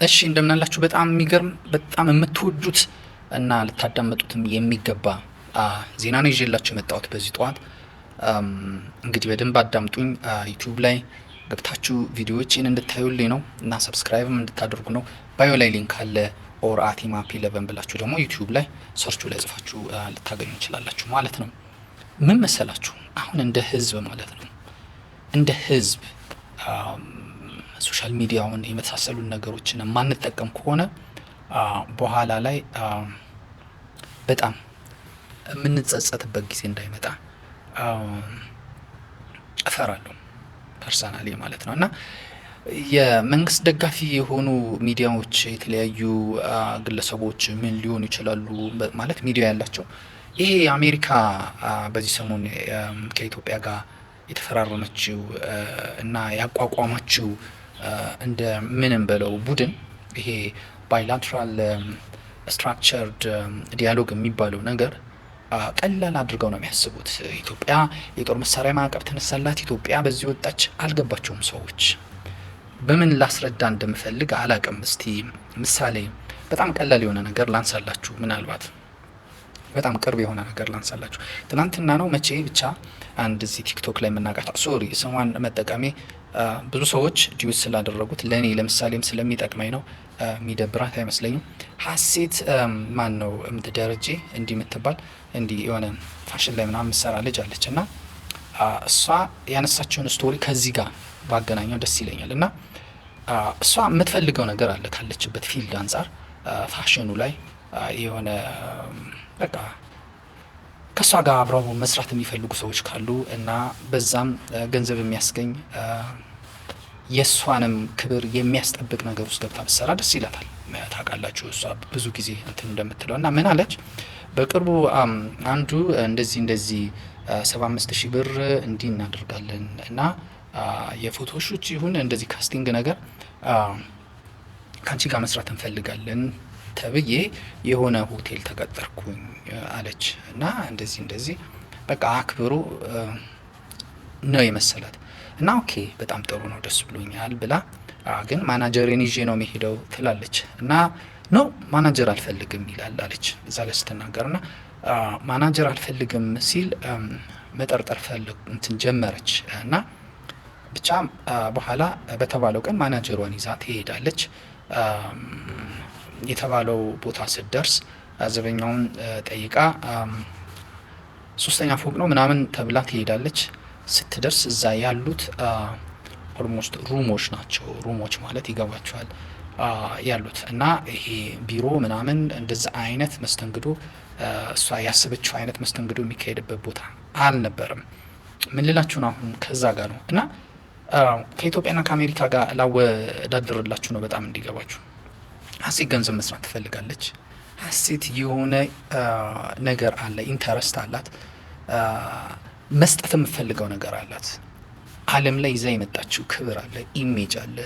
እሺ እንደምናላችሁ በጣም የሚገርም በጣም የምትወዱት እና ልታዳመጡትም የሚገባ ዜና ነው ይዤላችሁ የመጣሁት በዚህ ጠዋት። እንግዲህ በደንብ አዳምጡኝ። ዩቲዩብ ላይ ገብታችሁ ቪዲዮዎችን እንድታዩልኝ ነው እና ሰብስክራይብም እንድታደርጉ ነው። ባዮ ላይ ሊንክ አለ። ኦር አቲማፕ 11 ብላችሁ ደግሞ ዩቲዩብ ላይ ሰርቹ ላይ ጽፋችሁ ልታገኙ እንችላላችሁ ማለት ነው። ምን መሰላችሁ አሁን እንደ ህዝብ ማለት ነው እንደ ህዝብ ሶሻል ሚዲያውን የመሳሰሉ ነገሮችን የማንጠቀም ከሆነ በኋላ ላይ በጣም የምንጸጸትበት ጊዜ እንዳይመጣ እፈራለሁ ፐርሰናሊ ማለት ነው። እና የመንግስት ደጋፊ የሆኑ ሚዲያዎች የተለያዩ ግለሰቦች ምን ሊሆኑ ይችላሉ ማለት ሚዲያ ያላቸው ይሄ አሜሪካ በዚህ ሰሞን ከኢትዮጵያ ጋር የተፈራረመችው እና ያቋቋመችው እንደ ምንም በለው ቡድን ይሄ ባይላትራል ስትራክቸርድ ዲያሎግ የሚባለው ነገር ቀላል አድርገው ነው የሚያስቡት። ኢትዮጵያ የጦር መሳሪያ ማዕቀብ ተነሳላት፣ ኢትዮጵያ በዚህ ወጣች። አልገባቸውም ሰዎች። በምን ላስረዳ እንደምፈልግ አላቅም። እስቲ ምሳሌ በጣም ቀላል የሆነ ነገር ላንሳላችሁ። ምናልባት በጣም ቅርብ የሆነ ነገር ላንሳላችሁ። ትናንትና ነው መቼ ብቻ አንድ እዚህ ቲክቶክ ላይ የምናውቃት ሶሪ ስሟን መጠቀሜ ብዙ ሰዎች ዲዩስ ስላደረጉት ለእኔ ለምሳሌም ስለሚጠቅመኝ ነው። የሚደብራት አይመስለኝም። ሀሴት ማን ነው ደረጀ እንዲህ የምትባል እንዲህ የሆነ ፋሽን ላይ ምናምን ምሰራ ልጅ አለች እና እሷ ያነሳቸውን ስቶሪ ከዚህ ጋር ባገናኘው ደስ ይለኛል። እና እሷ የምትፈልገው ነገር አለ ካለችበት ፊልድ አንጻር ፋሽኑ ላይ የሆነ በቃ ከእሷ ጋር አብረው መስራት የሚፈልጉ ሰዎች ካሉ እና በዛም ገንዘብ የሚያስገኝ የእሷንም ክብር የሚያስጠብቅ ነገር ውስጥ ገብታ ብትሰራ ደስ ይላታል። ታውቃላችሁ እሷ ብዙ ጊዜ እንትን እንደምትለው እና ምን አለች በቅርቡ አንዱ እንደዚህ 75,000 ብር እንዲህ እናደርጋለን እና የፎቶ ሹት ይሁን እንደዚህ ካስቲንግ ነገር ከአንቺ ጋር መስራት እንፈልጋለን ተብዬ የሆነ ሆቴል ተቀጠርኩኝ አለች እና እንደዚህ በቃ አክብሮ ነው የመሰላት እና ኦኬ በጣም ጥሩ ነው ደስ ብሎኛል ብላ ግን ማናጀሬን ይዤ ነው የሚሄደው ትላለች እና ኖ ማናጀር አልፈልግም ይላል አለች እዛ ላይ ስትናገር እና ማናጀር አልፈልግም ሲል መጠርጠር ፈልግ እንትን ጀመረች እና ብቻ በኋላ በተባለው ቀን ማናጀሯን ይዛ ትሄዳለች። የተባለው ቦታ ስትደርስ ዘበኛውን ጠይቃ 3ኛ ፎቅ ነው ምናምን ተብላ ትሄዳለች። ስትደርስ እዛ ያሉት ኦልሞስት ሩሞች ናቸው። ሩሞች ማለት ይገባቸዋል ያሉት እና ይሄ ቢሮ ምናምን እንደዛ አይነት መስተንግዶ እሷ ያሰበችው አይነት መስተንግዶ የሚካሄድበት ቦታ አልነበረም። ምን ልላችሁ ነው አሁን ከዛ ጋር ነው እና ከኢትዮጵያና ከአሜሪካ ጋር ላወዳድርላችሁ ነው በጣም እንዲገባችሁ። ሀሴት ገንዘብ መስራት ትፈልጋለች። ሀሴት የሆነ ነገር አለ፣ ኢንተረስት አላት፣ መስጠት የምትፈልገው ነገር አላት። ዓለም ላይ ይዛ የመጣችው ክብር አለ፣ ኢሜጅ አለ፣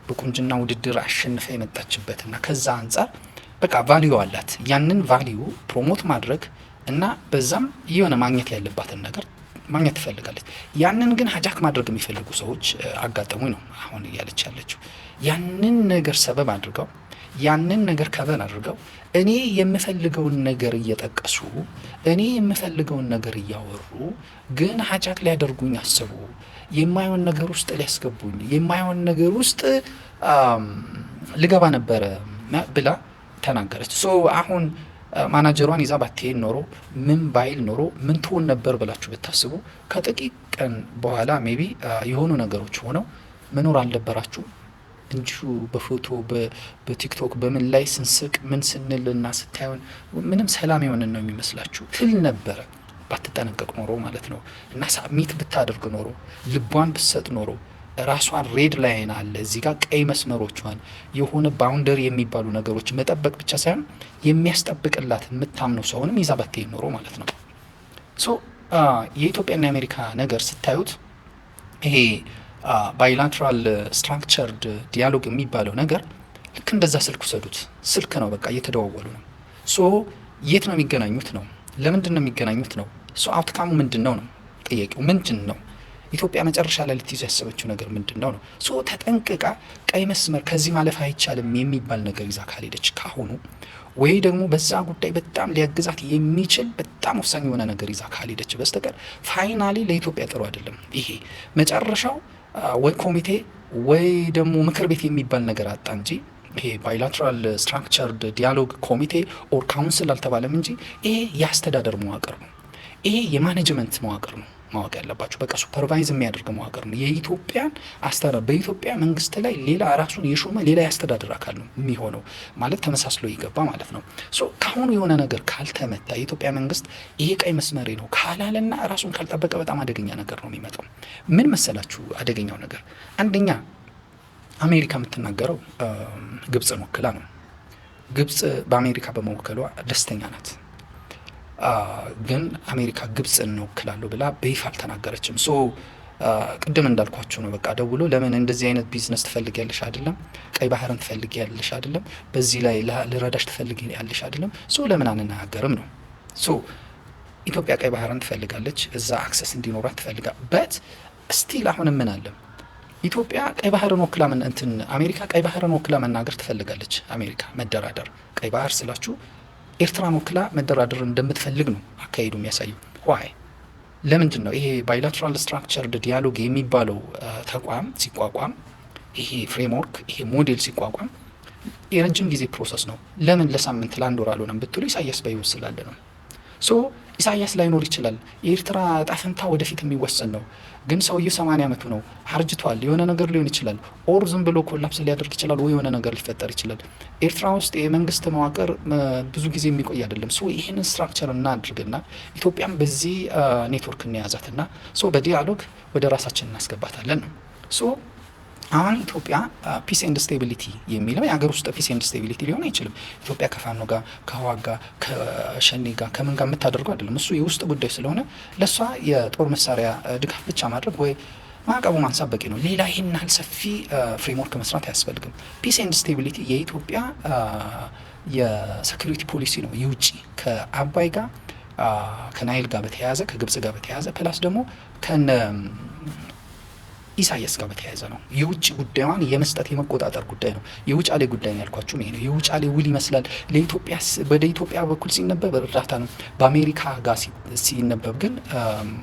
በቁንጅና ውድድር አሸንፋ የመጣችበት እና ከዛ አንጻር በቃ ቫሊዩ አላት። ያንን ቫሊዩ ፕሮሞት ማድረግ እና በዛም የሆነ ማግኘት ያለባትን ነገር ማግኘት ትፈልጋለች። ያንን ግን ሀጃክ ማድረግ የሚፈልጉ ሰዎች አጋጠሙኝ ነው አሁን እያለች ያለችው። ያንን ነገር ሰበብ አድርገው ያንን ነገር ከበን አድርገው እኔ የምፈልገውን ነገር እየጠቀሱ እኔ የምፈልገውን ነገር እያወሩ ግን ሀጃክ ሊያደርጉኝ አስቡ፣ የማይሆን ነገር ውስጥ ሊያስገቡኝ፣ የማይሆን ነገር ውስጥ ልገባ ነበረ ብላ ተናገረች። ሶ አሁን ማናጀሯን ይዛ ባትሄድ ኖሮ ምን ባይል ኖሮ ምን ትሆን ነበር ብላችሁ ብታስቡ ከጥቂት ቀን በኋላ ሜቢ የሆኑ ነገሮች ሆነው መኖር አልነበራችሁ እንዲሁ በፎቶ በቲክቶክ በምን ላይ ስንስቅ ምን ስንል እና ስታዩን ምንም ሰላም የሆነን ነው የሚመስላችሁ ትል ነበረ ባትጠነቀቅ ኖሮ ማለት ነው። እና ሳሚት ብታደርግ ኖሮ ልቧን ብትሰጥ ኖሮ ራሷን ሬድ ላይን አለ እዚህ ጋር ቀይ መስመሮቿን የሆነ ባውንደሪ የሚባሉ ነገሮች መጠበቅ ብቻ ሳይሆን የሚያስጠብቅላት የምታምነው ሰውንም ይዛ ባትሄድ ኖሮ ማለት ነው። ሶ የኢትዮጵያና የአሜሪካ ነገር ስታዩት ይሄ ባይላትራል ስትራክቸርድ ዲያሎግ የሚባለው ነገር ልክ እንደዛ ስልክ ውሰዱት። ስልክ ነው በቃ እየተደዋወሉ ነው። ሶ የት ነው የሚገናኙት ነው? ለምንድን ነው የሚገናኙት ነው? ሶ አውትካሙ ምንድን ነው ነው ጥያቄው ምንድን ነው? ኢትዮጵያ መጨረሻ ላይ ልትይዝ ያሰበችው ነገር ምንድን ነው? ተጠንቅቃ ቀይ መስመር ከዚህ ማለፍ አይቻልም የሚባል ነገር ይዛ ካልሄደች ካሁኑ ወይ ደግሞ በዛ ጉዳይ በጣም ሊያግዛት የሚችል በጣም ወሳኝ የሆነ ነገር ይዛ ካልሄደች በስተቀር ፋይናሊ ለኢትዮጵያ ጥሩ አይደለም። ይሄ መጨረሻው ወይ ኮሚቴ ወይ ደግሞ ምክር ቤት የሚባል ነገር አጣ እንጂ ይሄ ባይላትራል ስትራክቸርድ ዲያሎግ ኮሚቴ ኦር ካውንስል አልተባለም እንጂ ይሄ የአስተዳደር መዋቅር ነው። ይሄ የማኔጅመንት መዋቅር ነው። ማወቅ ያለባቸው በቃ ሱፐርቫይዝ የሚያደርግ መዋቅር ነው። የኢትዮጵያን አስተዳደር በኢትዮጵያ መንግስት ላይ ሌላ ራሱን የሾመ ሌላ ያስተዳደር አካል ነው የሚሆነው ማለት ተመሳስሎ ይገባ ማለት ነው። ከአሁኑ የሆነ ነገር ካልተመታ የኢትዮጵያ መንግስት ይሄ ቀይ መስመሬ ነው ካላለና ራሱን ካልጠበቀ በጣም አደገኛ ነገር ነው የሚመጣው። ምን መሰላችሁ አደገኛው ነገር? አንደኛ አሜሪካ የምትናገረው ግብፅን ወክላ ነው። ግብፅ በአሜሪካ በመወከሏ ደስተኛ ናት። ግን አሜሪካ ግብፅን እንወክላለሁ ብላ በይፋ አልተናገረችም። ቅድም እንዳልኳቸው ነው። በቃ ደውሎ ለምን እንደዚህ አይነት ቢዝነስ ትፈልጊያለሽ አይደለም፣ ቀይ ባህርን ትፈልጊያለሽ አይደለም፣ በዚህ ላይ ልረዳሽ ትፈልጊያለሽ አይደለም፣ ለምን አንናገርም ነው። ኢትዮጵያ ቀይ ባህርን ትፈልጋለች፣ እዛ አክሰስ እንዲኖራት ትፈልጋ በት ስቲል አሁንም ምን አለ ኢትዮጵያ ቀይ ባህርን ወክላ አሜሪካ ቀይ ባህርን ወክላ መናገር ትፈልጋለች። አሜሪካ መደራደር ቀይ ባህር ስላችሁ ኤርትራን ወክላ መደራደር እንደምትፈልግ ነው አካሄዱ የሚያሳየው። ዋይ ለምንድን ነው ይሄ ባይላትራል ስትራክቸርድ ዲያሎግ የሚባለው ተቋም ሲቋቋም፣ ይሄ ፍሬምወርክ ይሄ ሞዴል ሲቋቋም የረጅም ጊዜ ፕሮሰስ ነው። ለምን ለሳምንት ለአንድ ወር አልሆነም ብትሉ ኢሳያስ በሕይወት ስላለ ነው። ኢሳያስ ላይኖር ይችላል። የኤርትራ ዕጣ ፈንታ ወደፊት የሚወሰን ነው። ግን ሰውዬው 80 ዓመቱ ነው፣ አርጅቷል። የሆነ ነገር ሊሆን ይችላል፣ ኦር ዝም ብሎ ኮላፕስ ሊያደርግ ይችላል፣ ወይ የሆነ ነገር ሊፈጠር ይችላል። ኤርትራ ውስጥ የመንግስት መዋቅር ብዙ ጊዜ የሚቆይ አይደለም። ይህንን ስትራክቸር እናድርግና ኢትዮጵያም በዚህ ኔትወርክ እንያዛትና በዲያሎግ ወደ ራሳችን እናስገባታለን ነው። አሁን ኢትዮጵያ ፒስ ኤንድ ስቴቢሊቲ የሚለው የሀገር ውስጥ ፒስ ኤንድ ስቴቢሊቲ ሊሆን አይችልም። ኢትዮጵያ ከፋኖ ጋር ከህወሓት ጋር ከሸኔ ጋር ከምን ጋር የምታደርገው አይደለም። እሱ የውስጥ ጉዳይ ስለሆነ ለእሷ የጦር መሳሪያ ድጋፍ ብቻ ማድረግ ወይ ማዕቀቡ ማንሳት በቂ ነው። ሌላ ይህን ያህል ሰፊ ፍሬምወርክ መስራት አያስፈልግም። ፒስ ኤንድ ስቴቢሊቲ የኢትዮጵያ የሴኩሪቲ ፖሊሲ ነው። የውጭ ከአባይ ጋር ከናይል ጋር በተያያዘ ከግብጽ ጋር በተያያዘ ፕላስ ደግሞ ከነ ኢሳያስ ጋር በተያያዘ ነው። የውጭ ጉዳዩን የመስጠት የመቆጣጠር ጉዳይ ነው። የውጫሌ ጉዳይ ነው ያልኳችሁ ይሄ ነው። የውጫሌ ውል ይመስላል ለኢትዮጵያ ወደ ኢትዮጵያ በኩል ሲነበብ እርዳታ ነው። በአሜሪካ ጋር ሲነበብ ግን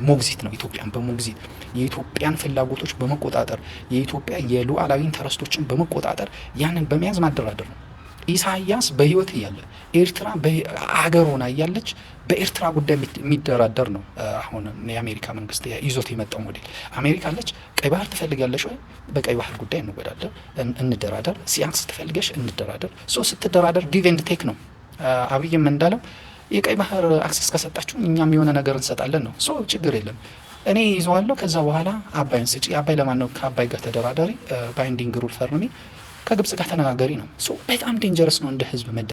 ሞግዚት ነው። ኢትዮጵያን በሞግዚት የኢትዮጵያን ፍላጎቶች በመቆጣጠር የኢትዮጵያ የሉዓላዊ ኢንተረስቶችን በመቆጣጠር ያንን በመያዝ ማደራደር ነው። ኢሳያስ በህይወት እያለ ኤርትራ በአገር ሆና እያለች በኤርትራ ጉዳይ የሚደራደር ነው። አሁን የአሜሪካ መንግስት ይዞት የመጣው ሞዴል አሜሪካ አለች። ቀይ ባህር ትፈልጋለች ወይ? በቀይ ባህር ጉዳይ እንደራደር። ሲያንስ ትፈልገሽ እንደራደር። ስትደራደር ጊቭ ኤንድ ቴክ ነው። አብይም እንዳለው የቀይ ባህር አክሰስ ከሰጣችሁ እኛም የሆነ ነገር እንሰጣለን ነው። ችግር የለም እኔ ይዘዋለሁ። ከዛ በኋላ አባይን ስጪ። አባይ ለማን ነው? ከአባይ ጋር ተደራዳሪ፣ ባይንዲንግ ሩል ፈርሚ፣ ከግብጽ ጋር ተነጋገሪ ነው። በጣም ዴንጀረስ ነው እንደ ህዝብ